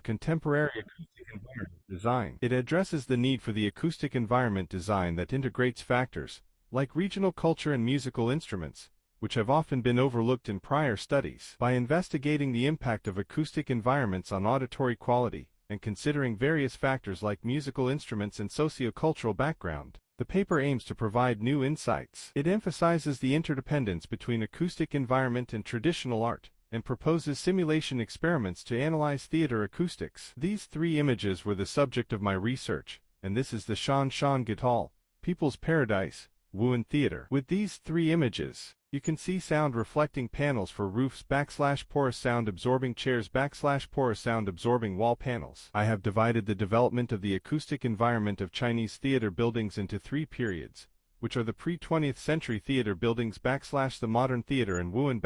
Contemporary acoustic environment design. It addresses the need for the acoustic environment design that integrates factors, like regional culture and musical instruments, which have often been overlooked in prior studies. By investigating the impact of acoustic environments on auditory quality, and considering various factors like musical instruments and sociocultural background, the paper aims to provide new insights. It emphasizes the interdependence between acoustic environment and traditional art, and proposes simulation experiments to analyze theater acoustics. These three images were the subject of my research, and this is the Shan Githal, People's Paradise, Wuhan Theater. With these three images, you can see sound reflecting panels for roofs / porous sound absorbing chairs / porous sound absorbing wall panels. I have divided the development of the acoustic environment of Chinese theater buildings into three periods, which are the pre-20th century theater buildings / the modern theater and Wuhan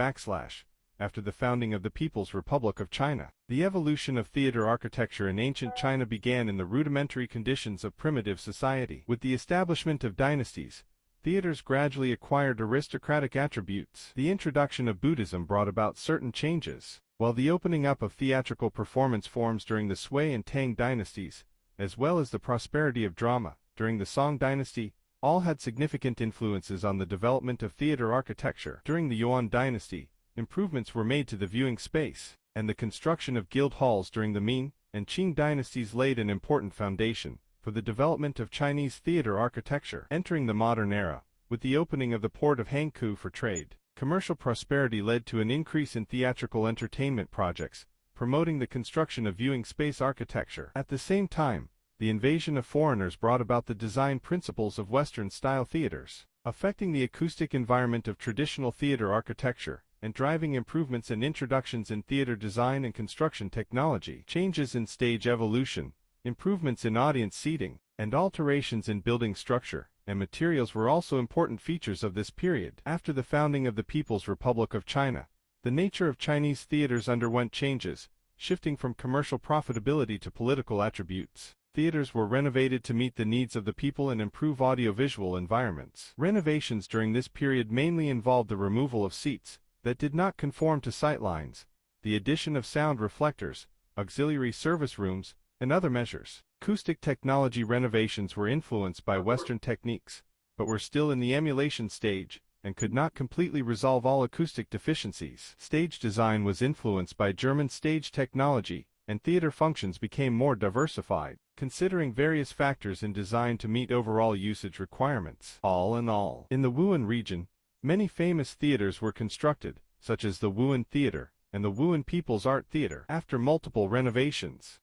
/ after the founding of the People's Republic of China. The evolution of theater architecture in ancient China began in the rudimentary conditions of primitive society. With the establishment of dynasties, theaters gradually acquired aristocratic attributes. The introduction of Buddhism brought about certain changes, while the opening up of theatrical performance forms during the Sui and Tang dynasties, as well as the prosperity of drama during the Song dynasty, all had significant influences on the development of theater architecture. During the Yuan dynasty, improvements were made to the viewing space, and the construction of guild halls during the Ming and Qing dynasties laid an important foundation for the development of Chinese theater architecture. Entering the modern era, with the opening of the port of Hankou for trade, commercial prosperity led to an increase in theatrical entertainment projects, promoting the construction of viewing space architecture. At the same time, the invasion of foreigners brought about the design principles of Western-style theaters, affecting the acoustic environment of traditional theater architecture, and driving improvements and introductions in theater design and construction technology. Changes in stage evolution, improvements in audience seating, and alterations in building structure and materials were also important features of this period. After the founding of the People's Republic of China, the nature of Chinese theaters underwent changes, shifting from commercial profitability to political attributes. Theaters were renovated to meet the needs of the people and improve audiovisual environments. Renovations during this period mainly involved the removal of seats that did not conform to sightlines, the addition of sound reflectors, auxiliary service rooms, and other measures. Acoustic technology renovations were influenced by Western techniques, but were still in the emulation stage, and could not completely resolve all acoustic deficiencies. Stage design was influenced by German stage technology, and theater functions became more diversified, considering various factors in design to meet overall usage requirements. All in all, in the Wuhan region, many famous theaters were constructed, such as the Wuhan Theater and the Wuhan People's Art Theater. After multiple renovations,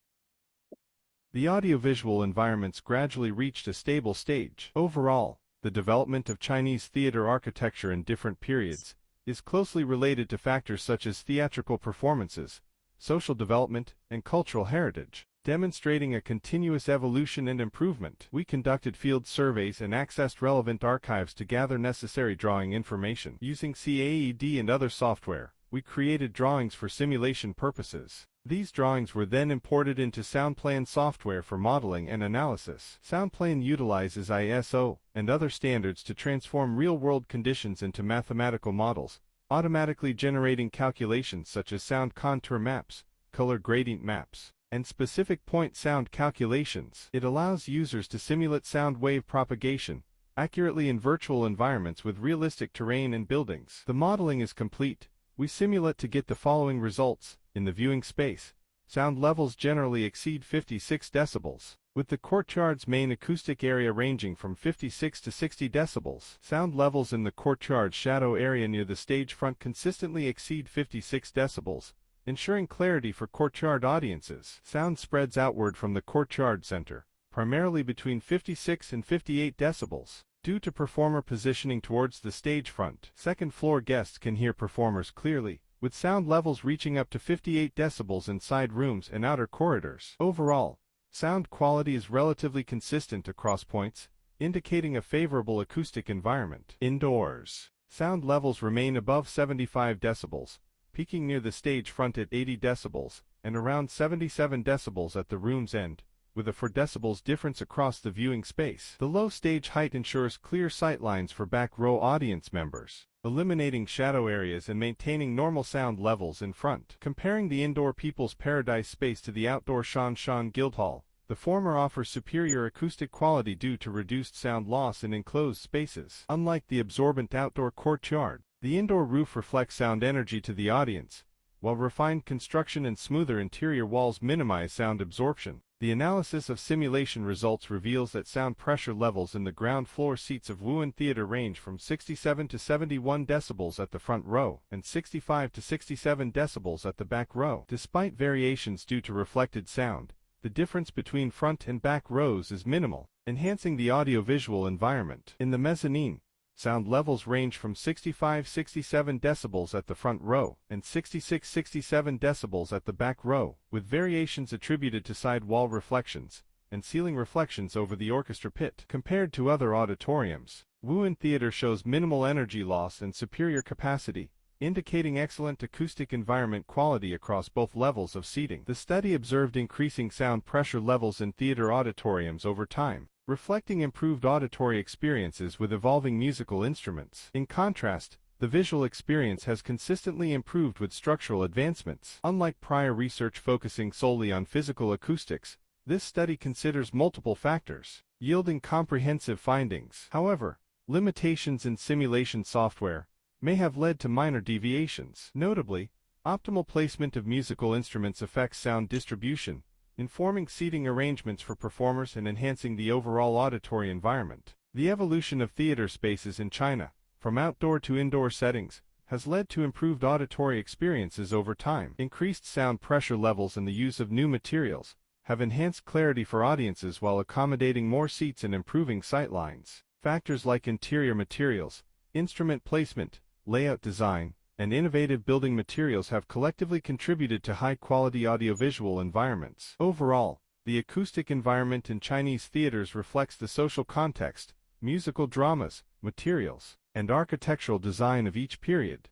the audiovisual environments gradually reached a stable stage. Overall, the development of Chinese theater architecture in different periods is closely related to factors such as theatrical performances, social development, and cultural heritage, demonstrating a continuous evolution and improvement. We conducted field surveys and accessed relevant archives to gather necessary drawing information. Using CAED and other software, we created drawings for simulation purposes. These drawings were then imported into SoundPlan software for modeling and analysis. SoundPlan utilizes ISO and other standards to transform real-world conditions into mathematical models, automatically generating calculations such as sound contour maps, color gradient maps, and specific point sound calculations. It allows users to simulate sound wave propagation accurately in virtual environments with realistic terrain and buildings. The modeling is complete. We simulate to get the following results. In the viewing space, sound levels generally exceed 56 decibels, with the courtyard's main acoustic area ranging from 56 to 60 decibels. Sound levels in the courtyard's shadow area near the stage front consistently exceed 56 decibels, ensuring clarity for courtyard audiences. Sound spreads outward from the courtyard center, primarily between 56 and 58 decibels. Due to performer positioning towards the stage front, second-floor guests can hear performers clearly, with sound levels reaching up to 58 decibels in side rooms and outer corridors. Overall, sound quality is relatively consistent across points, indicating a favorable acoustic environment. Indoors, sound levels remain above 75 decibels, peaking near the stage front at 80 decibels, and around 77 decibels at the room's end, with a 4 decibels difference across the viewing space. The low stage height ensures clear sight lines for back row audience members, eliminating shadow areas and maintaining normal sound levels in front. Comparing the indoor People's Paradise space to the outdoor Shan Shan Guildhall, the former offers superior acoustic quality due to reduced sound loss in enclosed spaces. Unlike the absorbent outdoor courtyard, the indoor roof reflects sound energy to the audience, while refined construction and smoother interior walls minimize sound absorption. The analysis of simulation results reveals that sound pressure levels in the ground floor seats of Wuhan Theater range from 67 to 71 decibels at the front row and 65 to 67 decibels at the back row. Despite variations due to reflected sound, the difference between front and back rows is minimal, enhancing the audiovisual environment. In the mezzanine, sound levels range from 65-67 decibels at the front row and 66-67 decibels at the back row, with variations attributed to side wall reflections and ceiling reflections over the orchestra pit. Compared to other auditoriums, Wuhan Theater shows minimal energy loss and superior capacity, indicating excellent acoustic environment quality across both levels of seating. The study observed increasing sound pressure levels in theater auditoriums over time, reflecting improved auditory experiences with evolving musical instruments. In contrast, the visual experience has consistently improved with structural advancements. Unlike prior research focusing solely on physical acoustics, this study considers multiple factors, yielding comprehensive findings. However, limitations in simulation software may have led to minor deviations. Notably, optimal placement of musical instruments affects sound distribution, informing seating arrangements for performers and enhancing the overall auditory environment. The evolution of theater spaces in China, from outdoor to indoor settings, has led to improved auditory experiences over time. Increased sound pressure levels and the use of new materials have enhanced clarity for audiences while accommodating more seats and improving sight lines. Factors like interior materials, instrument placement, layout design, and innovative building materials have collectively contributed to high-quality audiovisual environments. Overall, the acoustic environment in Chinese theaters reflects the social context, musical dramas, materials, and architectural design of each period.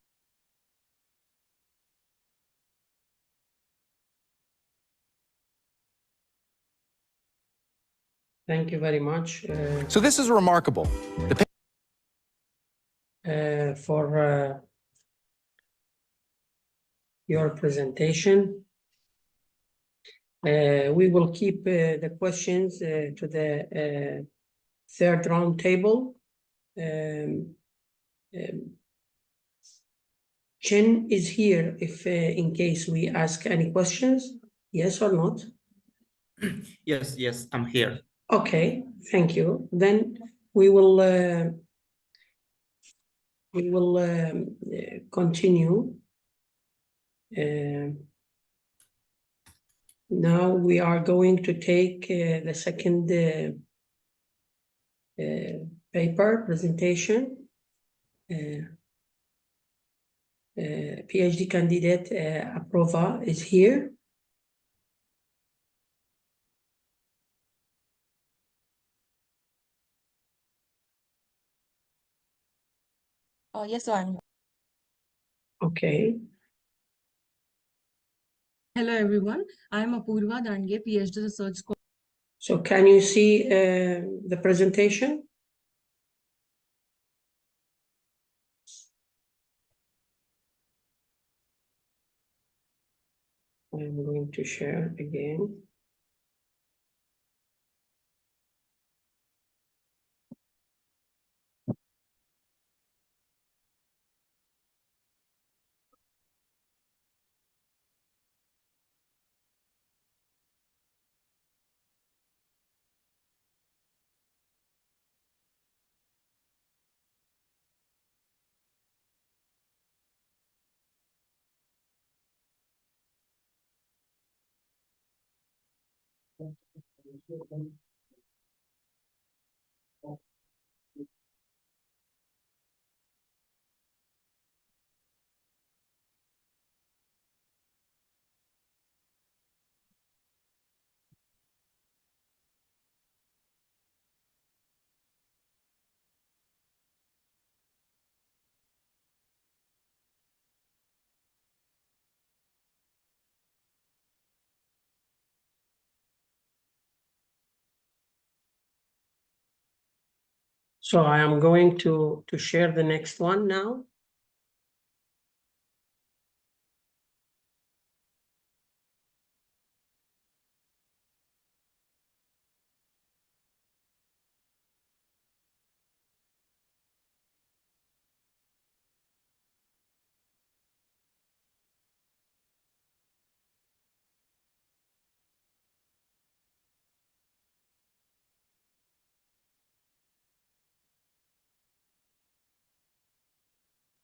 Thank you very much. So this is remarkable. For your presentation. We will keep the questions to the third round table. Chen is here if in case we ask any questions, yes or not? Yes, I'm here. Okay, thank you. Then we will continue. Now we are going to take the second paper presentation. PhD candidate Aprova is here. Yes, so I'm. Okay. Hello, everyone. I'm Apurva Dandge, PhD Research Scholar. So can you see the presentation? I'm going to share again. So I am going to share the next one now.